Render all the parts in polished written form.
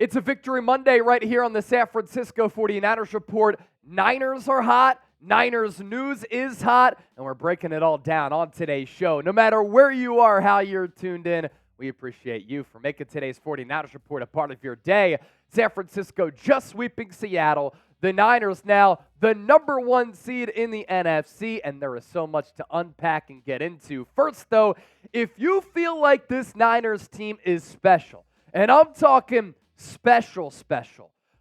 It's a Victory Monday right here on the San Francisco 49ers Report. Niners are hot. Niners news is hot. And we're breaking it all down on today's show. No matter where you are, how you're tuned in, we appreciate you for making today's 49ers Report a part of your day. San Francisco just sweeping Seattle. The Niners now the number one seed in the NFC, and there is so much to unpack and get into. First, though, if you feel like this Niners team is special, and I'm talking special,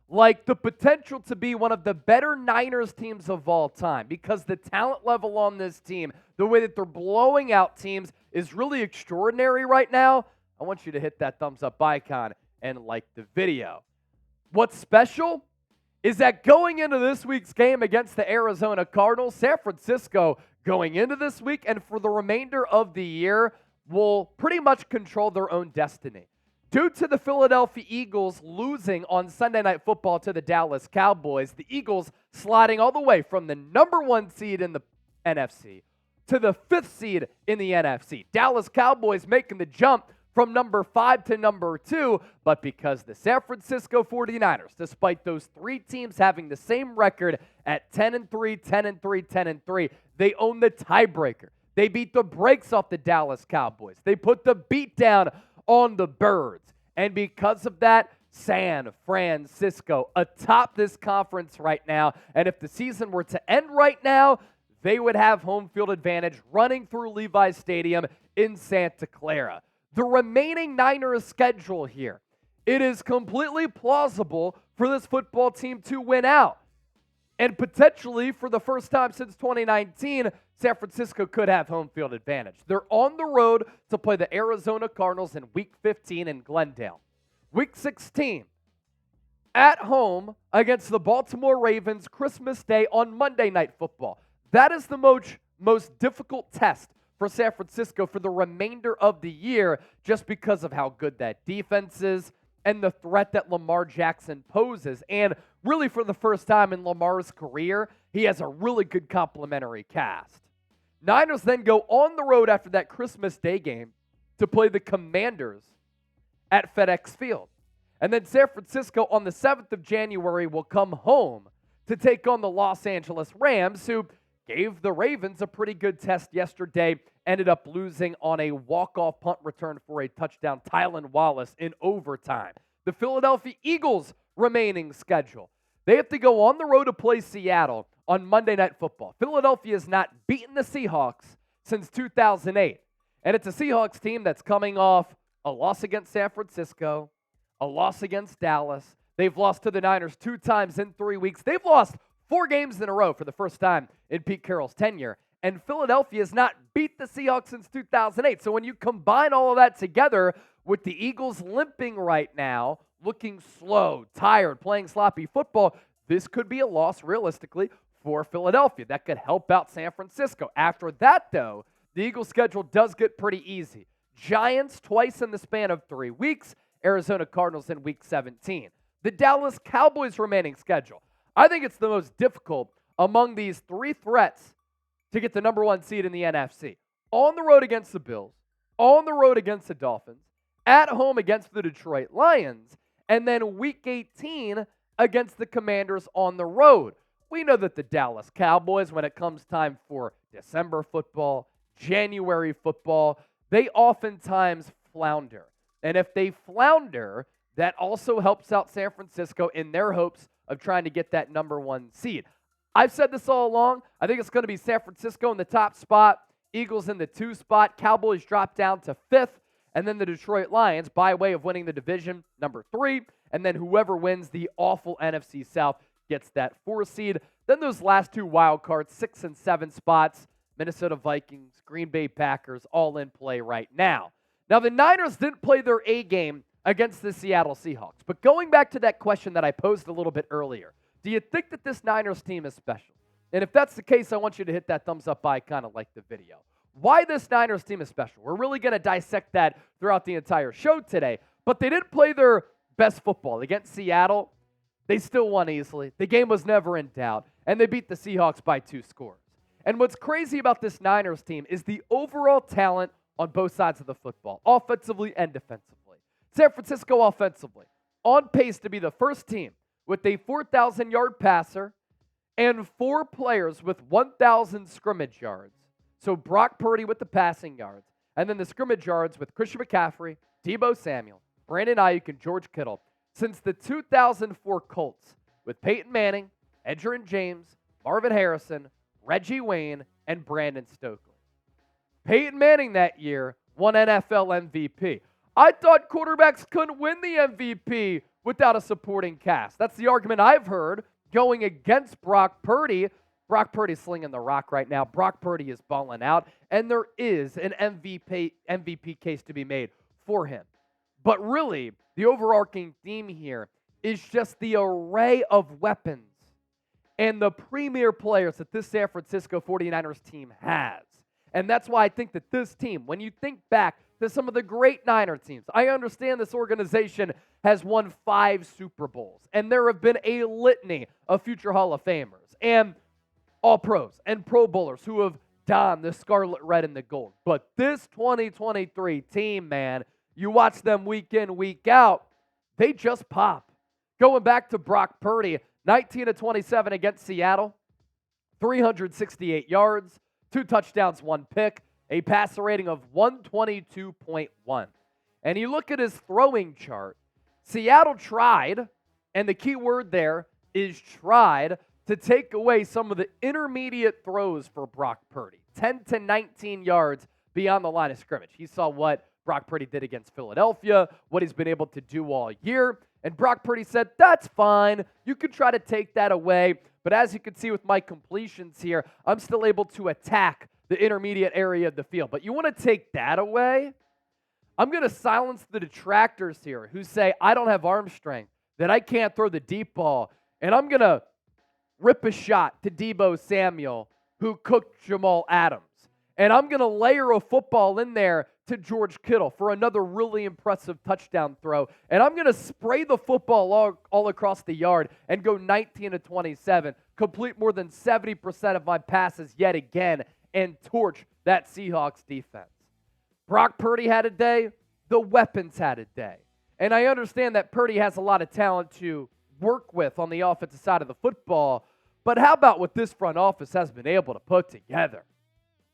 like the potential to be one of the better Niners teams of all time, because the talent level on this team, the way that they're blowing out teams is really extraordinary right now, I want you to hit that thumbs up icon and like the video. What's special is that going into this week's game against the Arizona Cardinals, San Francisco going into this week and for the remainder of the year will pretty much control their own destiny. Due to the Philadelphia Eagles losing on Sunday Night Football to the Dallas Cowboys, the Eagles sliding all the way from the number one seed in the NFC to the fifth seed in the NFC. Dallas Cowboys making the jump from number 5 to number 2, but because the San Francisco 49ers, despite those three teams having the same record at 10-3, 10-3, 10-3, they own the tiebreaker. They beat the brakes off the Dallas Cowboys. They put the beat down on the Birds. And because of that, San Francisco atop this conference right now. And if the season were to end right now, they would have home field advantage running through Levi's Stadium in Santa Clara. The remaining Niners schedule here, it is completely plausible for this football team to win out. And potentially, for the first time since 2019, San Francisco could have home field advantage. They're on the road to play the Arizona Cardinals in Week 15 in Glendale. Week 16, at home against the Baltimore Ravens, Christmas Day on Monday Night Football. That is the most difficult test for San Francisco for the remainder of the year, just because of how good that defense is and the threat that Lamar Jackson poses. And really, for the first time in Lamar's career, he has a really good complementary cast. Niners then go on the road after that Christmas Day game to play the Commanders at FedEx Field. And then San Francisco on the 7th of January will come home to take on the Los Angeles Rams, who gave the Ravens a pretty good test yesterday, ended up losing on a walk-off punt return for a touchdown, Tylan Wallace, in overtime. The Philadelphia Eagles remaining schedule. They have to go on the road to play Seattle on Monday Night Football. Philadelphia has not beaten the Seahawks since 2008. And it's a Seahawks team that's coming off a loss against San Francisco, a loss against Dallas. They've lost to the Niners 2 times in 3 weeks. They've lost 4 games in a row for the first time in Pete Carroll's tenure. And Philadelphia has not beat the Seahawks since 2008. So when you combine all of that together with the Eagles limping right now, looking slow, tired, playing sloppy football, this could be a loss realistically for Philadelphia. That could help out San Francisco. After that, though, the Eagles' schedule does get pretty easy. Giants twice in the span of 3 weeks. Arizona Cardinals in Week 17. The Dallas Cowboys remaining schedule. I think it's the most difficult among these 3 threats to get the number 1 seed in the NFC. On the road against the Bills, on the road against the Dolphins, at home against the Detroit Lions, and then Week 18 against the Commanders on the road. We know that the Dallas Cowboys, when it comes time for December football, January football, they oftentimes flounder. And if they flounder, that also helps out San Francisco in their hopes of trying to get that number 1 seed. I've said this all along. I think it's going to be San Francisco in the top spot, Eagles in the 2 spot, Cowboys drop down to 5th, and then the Detroit Lions, by way of winning the division, number 3, and then whoever wins the awful NFC South gets that 4 seed. Then those last 2 wild cards, 6 and 7 spots, Minnesota Vikings, Green Bay Packers, all in play right now. Now, the Niners didn't play their A game against the Seattle Seahawks. But going back to that question that I posed a little bit earlier, do you think that this Niners team is special? And if that's the case, I want you to hit that thumbs up icon and like the video. Why this Niners team is special? We're really going to dissect that throughout the entire show today. But they didn't play their best football. Against Seattle, they still won easily. The game was never in doubt. And they beat the Seahawks by 2 scores. And what's crazy about this Niners team is the overall talent on both sides of the football, offensively and defensively. San Francisco offensively, on pace to be the first team with a 4,000-yard passer and 4 players with 1,000 scrimmage yards. So Brock Purdy with the passing yards, and then the scrimmage yards with Christian McCaffrey, Deebo Samuel, Brandon Aiyuk, and George Kittle since the 2004 Colts with Peyton Manning, Edgerrin James, Marvin Harrison, Reggie Wayne, and Brandon Stokley. Peyton Manning that year won NFL MVP. I thought quarterbacks couldn't win the MVP without a supporting cast. That's the argument I've heard going against Brock Purdy. Brock Purdy's slinging the rock right now. Brock Purdy is balling out, and there is an MVP case to be made for him. But really, the overarching theme here is just the array of weapons and the premier players that this San Francisco 49ers team has. And that's why I think that this team, when you think back to some of the great Niner teams, I understand this organization has won 5 Super Bowls, and there have been a litany of future Hall of Famers and All-Pros and Pro Bowlers who have donned the scarlet, red, and the gold. But this 2023 team, man, you watch them week in, week out, they just pop. Going back to Brock Purdy, 19-27 against Seattle, 368 yards, 2 touchdowns, 1 pick, a passer rating of 122.1. And you look at his throwing chart, Seattle tried, and the key word there is tried, to take away some of the intermediate throws for Brock Purdy. 10 to 19 yards beyond the line of scrimmage. He saw what Brock Purdy did against Philadelphia, what he's been able to do all year. And Brock Purdy said, that's fine. You could try to take that away. But as you can see with my completions here, I'm still able to attack the intermediate area of the field. But you want to take that away? I'm going to silence the detractors here who say I don't have arm strength, that I can't throw the deep ball. And I'm going to rip a shot to Deebo Samuel, who cooked Jamal Adams. And I'm going to layer a football in there to George Kittle for another really impressive touchdown throw. And I'm going to spray the football all across the yard and go 19-27, complete more than 70% of my passes yet again, and torch that Seahawks defense. Brock Purdy had a day. The weapons had a day. And I understand that Purdy has a lot of talent to work with on the offensive side of the football, but how about what this front office has been able to put together?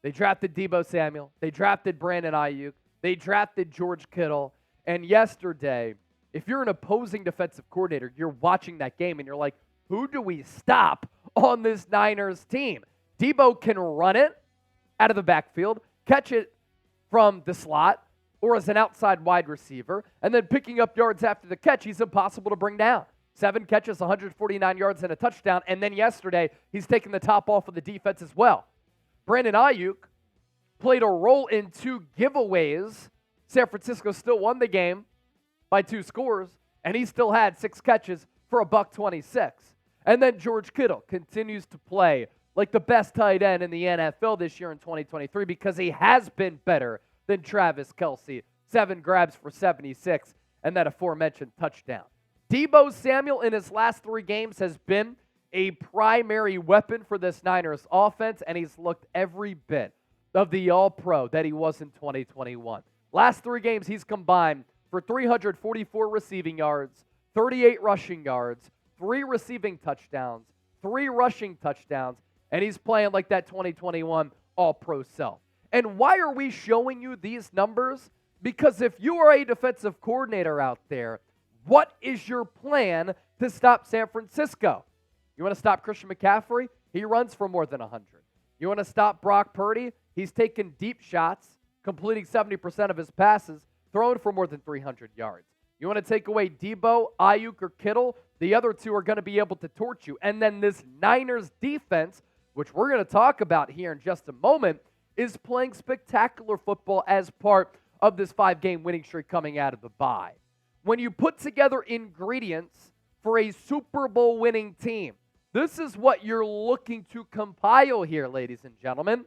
They drafted Deebo Samuel. They drafted Brandon Aiyuk. They drafted George Kittle. And yesterday, if you're an opposing defensive coordinator, you're watching that game and you're like, who do we stop on this Niners team? Deebo can run it out of the backfield, catch it from the slot, or as an outside wide receiver, and then picking up yards after the catch, he's impossible to bring down. 7 catches, 149 yards, and a touchdown. And then yesterday, he's taken the top off of the defense as well. Brandon Aiyuk played a role in 2 giveaways. San Francisco still won the game by 2 scores, and he still had 6 catches for $126. And then George Kittle continues to play like the best tight end in the NFL this year in 2023 because he has been better than Travis Kelce. 7 grabs for 76, and that aforementioned touchdown. Deebo Samuel in his last 3 games has been a primary weapon for this Niners offense, and he's looked every bit of the All-Pro that he was in 2021. Last 3 games, he's combined for 344 receiving yards, 38 rushing yards, 3 receiving touchdowns, 3 rushing touchdowns, and he's playing like that 2021 All-Pro self. And why are we showing you these numbers? Because if you are a defensive coordinator out there, what is your plan to stop San Francisco? You want to stop Christian McCaffrey? He runs for more than 100. You want to stop Brock Purdy? He's taken deep shots, completing 70% of his passes, throwing for more than 300 yards. You want to take away Deebo, Aiyuk, or Kittle? The other 2 are going to be able to torch you. And then this Niners defense, which we're going to talk about here in just a moment, is playing spectacular football as part of this 5-game winning streak coming out of the bye. When you put together ingredients for a Super Bowl winning team, this is what you're looking to compile here, ladies and gentlemen.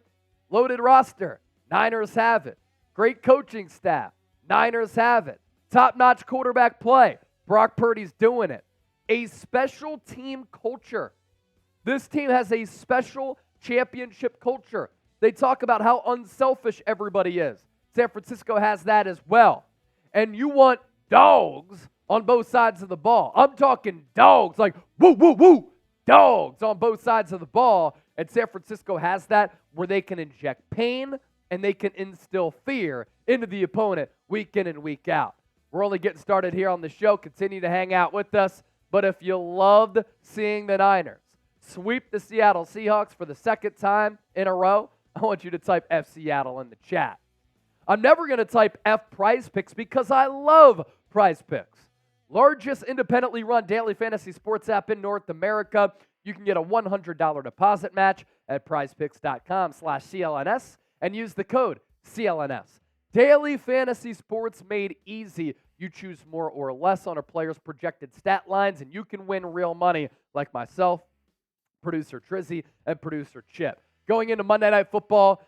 Loaded roster. Niners have it. Great coaching staff. Niners have it. Top-notch quarterback play. Brock Purdy's doing it. A special team culture. This team has a special championship culture. They talk about how unselfish everybody is. San Francisco has that as well. And you want dogs on both sides of the ball. I'm talking dogs, like woo, woo, woo, dogs on both sides of the ball. And San Francisco has that where they can inject pain and they can instill fear into the opponent week in and week out. We're only getting started here on the show. Continue to hang out with us. But if you loved seeing the Niners sweep the Seattle Seahawks for the second time in a row, I want you to type F Seattle in the chat. I'm never going to type F PrizePicks because I love PrizePicks. Largest independently run daily fantasy sports app in North America. You can get a $100 deposit match at prizepicks.com/CLNS and use the code CLNS. Daily fantasy sports made easy. You choose more or less on a player's projected stat lines, and you can win real money like myself, producer Trizzy, and producer Chip. Going into Monday Night Football,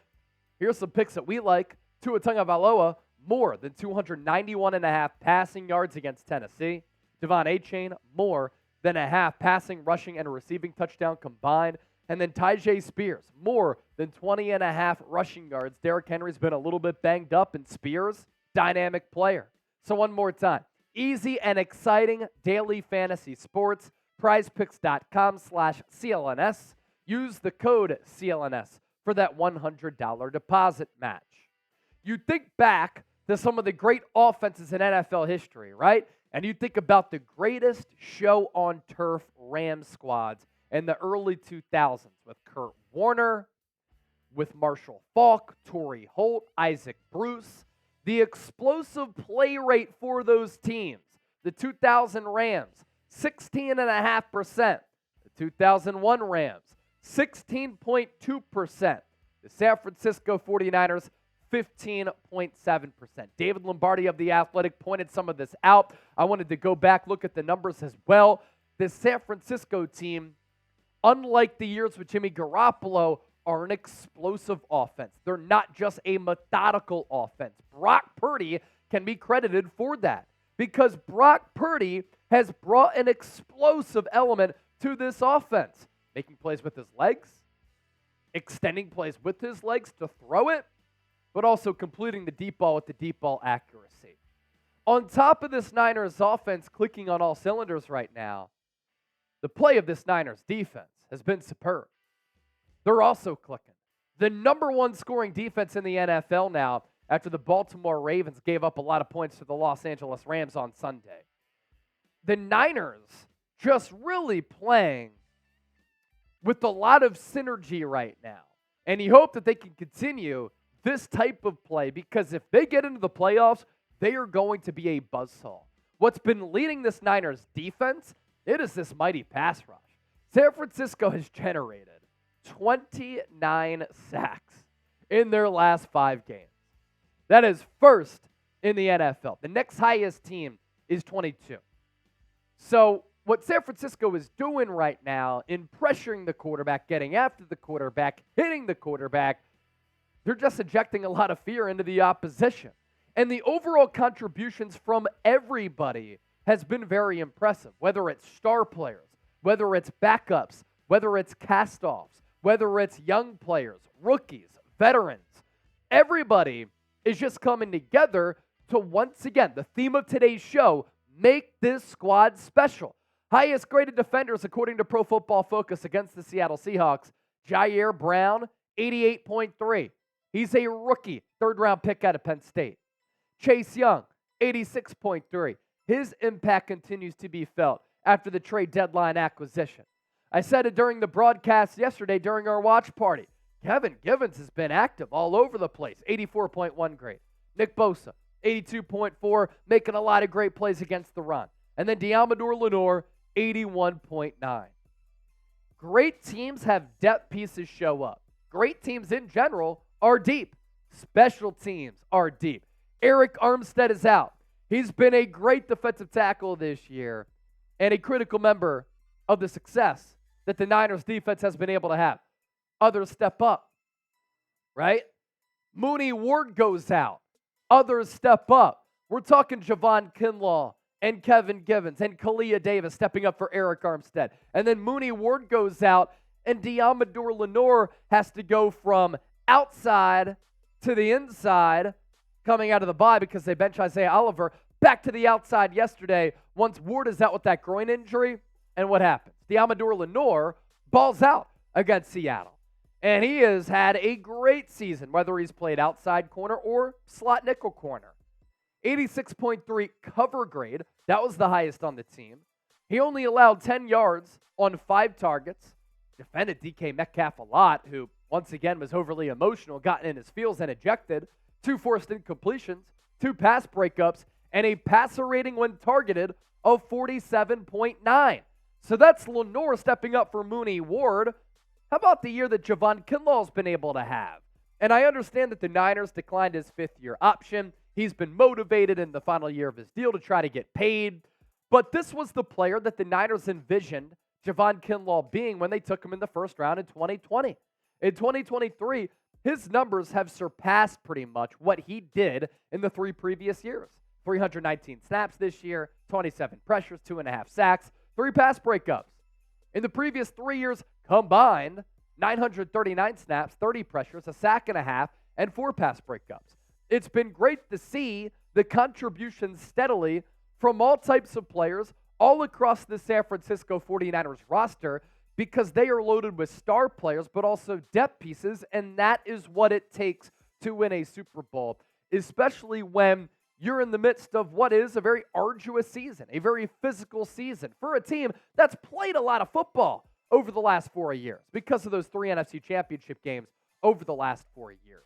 here's some picks that we like. Tua Tagovailoa, more than 291.5 passing yards against Tennessee. Devon Achane, more than a half passing, rushing, and receiving touchdown combined. And then Tyjae Spears, more than 20.5 rushing yards. Derrick Henry's been a little bit banged up, and Spears, dynamic player. So one more time, easy and exciting daily fantasy sports, prizepicks.com/CLNS. Use the code CLNS for that $100 deposit match. You think back to some of the great offenses in NFL history, right? And you think about the greatest show on turf Rams squads in the early 2000s with Kurt Warner, with Marshall Faulk, Torrey Holt, Isaac Bruce. The explosive play rate for those teams, the 2000 Rams, 16.5%. The 2001 Rams, 16.2%. The San Francisco 49ers, 15.7%. David Lombardi of The Athletic pointed some of this out. I wanted to go back, look at the numbers as well. The San Francisco team, unlike the years with Jimmy Garoppolo, are an explosive offense. They're not just a methodical offense. Brock Purdy can be credited for that because Brock Purdy has brought an explosive element to this offense, making plays with his legs, extending plays with his legs to throw it, but also completing the deep ball with the deep ball accuracy. On top of this Niners offense clicking on all cylinders right now, the play of this Niners defense has been superb. They're also clicking. The number one scoring defense in the NFL now after the Baltimore Ravens gave up a lot of points to the Los Angeles Rams on Sunday. The Niners just really playing with a lot of synergy right now. And you hope that they can continue this type of play because if they get into the playoffs, they are going to be a buzzsaw. What's been leading this Niners defense, it is this mighty pass rush. San Francisco has generated 29 sacks in their last 5 games. That is first in the NFL. The next highest team is 22. So what San Francisco is doing right now in pressuring the quarterback, getting after the quarterback, hitting the quarterback, they're just injecting a lot of fear into the opposition. And the overall contributions from everybody has been very impressive, whether it's star players, whether it's backups, whether it's cast-offs, whether it's young players, rookies, veterans. Everybody is just coming together to, once again, the theme of today's show, make this squad special. Highest graded defenders according to Pro Football Focus against the Seattle Seahawks, Ji'Ayir Brown, 88.3. He's a rookie, third-round pick out of Penn State. Chase Young, 86.3. His impact continues to be felt after the trade deadline acquisition. I said it during the broadcast yesterday during our watch party. Kevin Givens has been active all over the place, 84.1 grade. Nick Bosa, 82.4, making a lot of great plays against the run. And then Deommodore Lenoir, 81.9. Great teams have depth pieces show up. Great teams in general are deep. Special teams are deep. Arik Armstead is out. He's been a great defensive tackle this year and a critical member of the success that the Niners defense has been able to have. Others step up, right? Mooney Ward goes out. Others step up. We're talking Javon Kinlaw and Kevin Givens and Kalia Davis stepping up for Arik Armstead. And then Mooney Ward goes out and Deommodore Lenoir has to go from outside to the inside coming out of the bye because they bench Isaiah Oliver back to the outside yesterday once Ward is out with that groin injury, and what happens? Deommodore Lenoir balls out against Seattle. And he has had a great season, whether he's played outside corner or slot nickel corner. 86.3 cover grade. That was the highest on the team. He only allowed 10 yards on 5 targets. Defended DK Metcalf a lot, who once again was overly emotional, gotten in his feels and ejected. 2 forced incompletions, 2 pass breakups, and a passer rating when targeted of 47.9. So that's Lenoir stepping up for Mooney Ward. How about the year that Javon Kinlaw's been able to have? And I understand that the Niners declined his 5th-year option. He's been motivated in the final year of his deal to try to get paid. But this was the player that the Niners envisioned Javon Kinlaw being when they took him in the first round in 2020. In 2023, his numbers have surpassed pretty much what he did in the 3 previous years. 319 snaps this year, 27 pressures, 2.5 sacks, 3 pass breakups. In the previous 3 years combined, 939 snaps, 30 pressures, a sack and a half, and 4 pass breakups. It's been great to see the contributions steadily from all types of players all across the San Francisco 49ers roster, because they are loaded with star players but also depth pieces, and that is what it takes to win a Super Bowl, especially when you're in the midst of what is a very arduous season, a very physical season for a team that's played a lot of football over the last 4 years because of those 3 NFC Championship games over the last 4 years.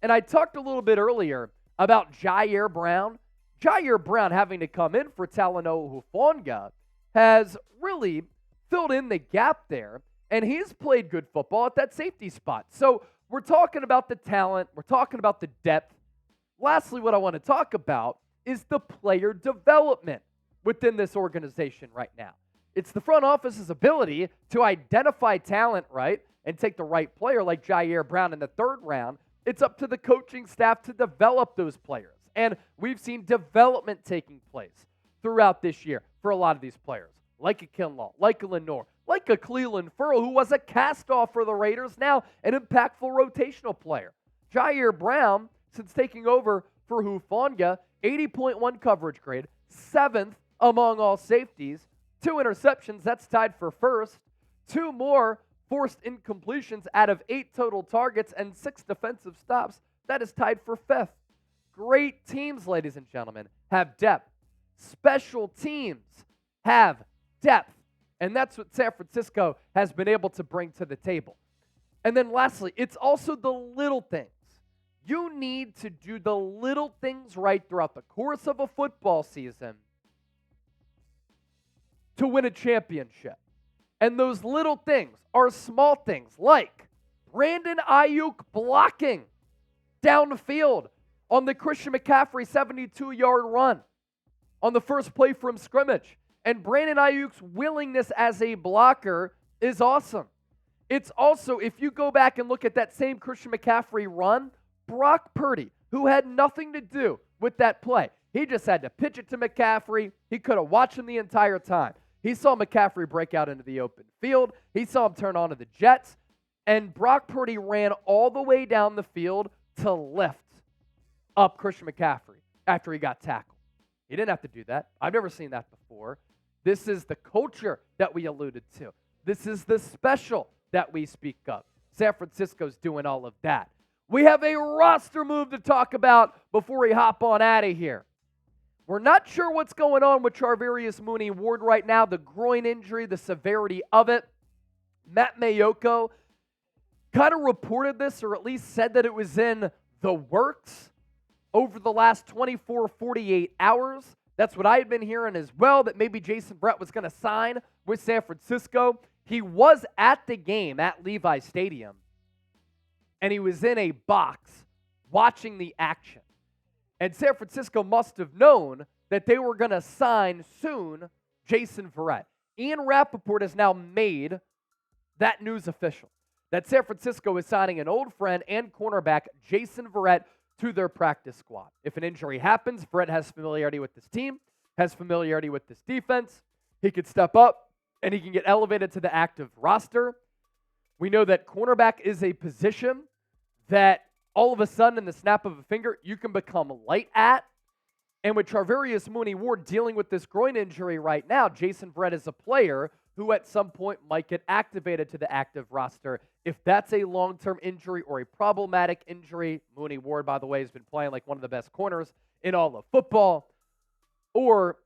And I talked a little bit earlier about Ji'Ayir Brown. Ji'Ayir Brown having to come in for Talanoa Hufanga has really filled in the gap there, and he's played good football at that safety spot. So we're talking about the talent, we're talking about the depth. Lastly, what I want to talk about is the player development within this organization right now. It's the front office's ability to identify talent, right, and take the right player like Ji'Ayir Brown in the 3rd round. It's up to the coaching staff to develop those players. And we've seen development taking place throughout this year for a lot of these players, like a Kinlaw, like a Lenoir, like a Cleveland Ferrell, who was a cast-off for the Raiders, now an impactful rotational player. Ji'Ayir Brown, since taking over for Hufanga, 80.1 coverage grade, 7th among all safeties, 2 interceptions, that's tied for 1st, 2 more forced incompletions out of 8 total targets, and 6 defensive stops, that is tied for 5th. Great teams, ladies and gentlemen, have depth. Special teams have depth. And that's what San Francisco has been able to bring to the table. And then lastly, it's also the little things. You need to do the little things right throughout the course of a football season to win a championship. And those little things are small things like Brandon Aiyuk blocking down the field on the Christian McCaffrey 72-yard run on the first play from scrimmage. And Brandon Aiyuk's willingness as a blocker is awesome. It's also, if you go back and look at that same Christian McCaffrey run, Brock Purdy, who had nothing to do with that play. He just had to pitch it to McCaffrey. He could have watched him the entire time. He saw McCaffrey break out into the open field. He saw him turn on to the Jets. And Brock Purdy ran all the way down the field to lift up Christian McCaffrey after he got tackled. He didn't have to do that. I've never seen that before. This is the culture that we alluded to. This is the special that we speak of. San Francisco's doing all of that. We have a roster move to talk about before we hop on out of here. We're not sure what's going on with Charvarius Mooney Ward right now, the groin injury, the severity of it. Matt Mayoko kind of reported this, or at least said that it was in the works over the last 24, 48 hours. That's what I had been hearing as well, that maybe Jason Verrett was going to sign with San Francisco. He was at the game at Levi Stadium, and he was in a box watching the action. And San Francisco must have known that they were going to sign soon Jason Verrett. Ian Rappaport has now made that news official, that San Francisco is signing an old friend and cornerback, Jason Verrett, to their practice squad. If an injury happens, Verrett has familiarity with this team, has familiarity with this defense. He could step up, and he can get elevated to the active roster. We know that cornerback is a position that all of a sudden, in the snap of a finger, you can become light at. And with Charvarius Mooney-Ward dealing with this groin injury right now, Jason Verrett is a player who at some point might get activated to the active roster. If that's a long-term injury or a problematic injury, Mooney-Ward, by the way, has been playing like one of the best corners in all of football, or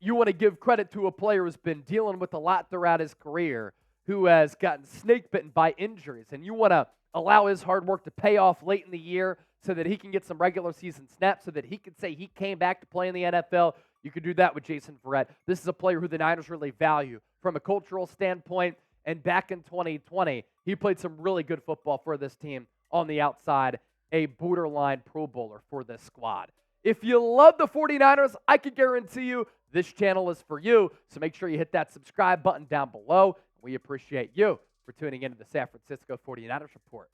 you want to give credit to a player who's been dealing with a lot throughout his career, who has gotten snake bitten by injuries, and you want to allow his hard work to pay off late in the year so that he can get some regular season snaps, so that he can say he came back to play in the NFL, you can do that with Jason Verrett. This is a player who the Niners really value from a cultural standpoint, and back in 2020, he played some really good football for this team on the outside, a borderline Pro Bowler for this squad. If you love the 49ers, I can guarantee you this channel is for you, so make sure you hit that subscribe button down below. We appreciate you for tuning into the San Francisco 49ers Report.